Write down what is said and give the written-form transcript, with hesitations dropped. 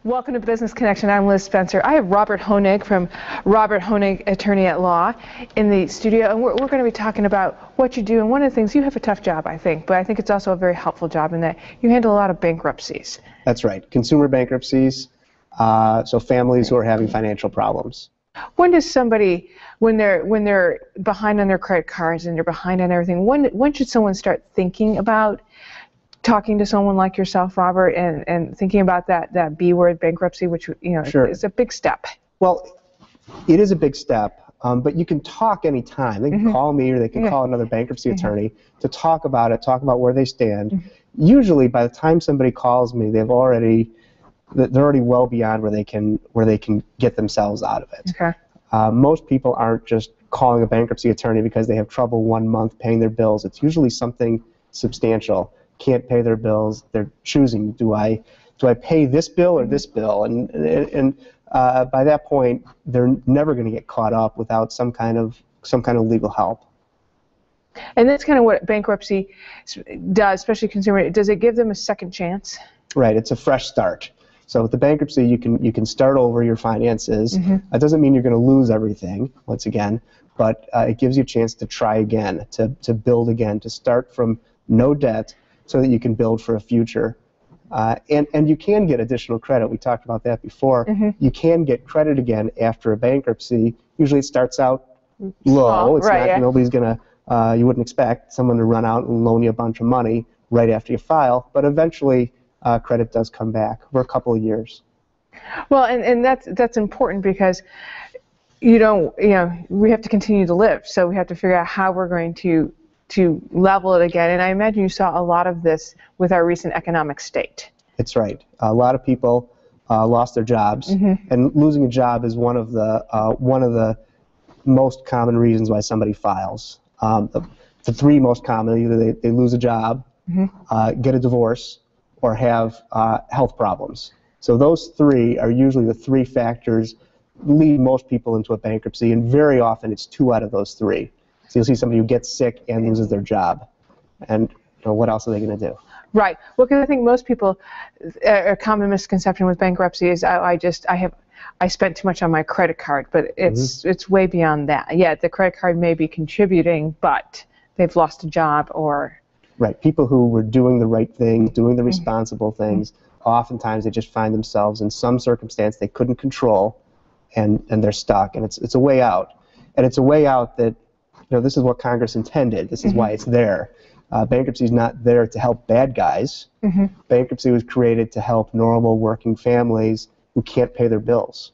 Welcome to Business Connection. I'm Liz Spencer. I have Robert Honig from Robert Honig, Attorney at Law, in the studio, and we're going to be talking about what you do. And one of the things, you have a tough job, I think, but I think it's also a very helpful job in that you handle a lot of bankruptcies. That's right. Consumer bankruptcies, so families who are having financial problems. When does somebody, when they're behind on their credit cards and they're behind on everything, when should someone start thinking about talking to someone like yourself, Robert, and thinking about that B word, bankruptcy, which, you know, Sure. is a big step? Well, it is a big step, but you can talk anytime. They can call me or they can call another bankruptcy attorney to talk about it, talk about where they stand. Usually, by the time somebody calls me, they're already well beyond where they can get themselves out of it. Okay. Most people aren't just calling a bankruptcy attorney because they have trouble 1 month paying their bills. It's usually something substantial. Can't pay their bills. They're choosing, do I pay this bill or this bill? And by that point, they're never going to get caught up without some kind of legal help. And that's kind of what bankruptcy does, especially consumer. Does it give them a second chance? Right. It's a fresh start. So with the bankruptcy, you can start over your finances. That doesn't mean you're going to lose everything, once again, but it gives you a chance to try again, to build again, to start from no debt, so that you can build for a future. And you can get additional credit. We talked about that before. You can get credit again after a bankruptcy. Usually it starts out low. It's right, not, nobody's going to, you wouldn't expect someone to run out and loan you a bunch of money right after you file, but eventually credit does come back for a couple of years. Well, and that's important because we have to continue to live, so we have to figure out how we're going to level it again. And I imagine you saw a lot of this with our recent economic state. That's right. A lot of people lost their jobs, and losing a job is one of the most common reasons why somebody files. The three most common: either they lose a job, get a divorce, or have health problems. So those three are usually the three factors lead most people into a bankruptcy, and very often it's two out of those three. So you'll see somebody who gets sick and loses their job, and what else are they going to do? Right. Well, because I think most people, a common misconception with bankruptcy is I spent too much on my credit card, but it's way beyond that. Yeah, the credit card may be contributing, but they've lost a job or. Right. People who were doing the right thing, doing the responsible things, oftentimes they just find themselves in some circumstance they couldn't control, and they're stuck, and it's a way out, and it's a way out that. This is what Congress intended. This is why it's there. Bankruptcy is not there to help bad guys. Bankruptcy was created to help normal working families who can't pay their bills.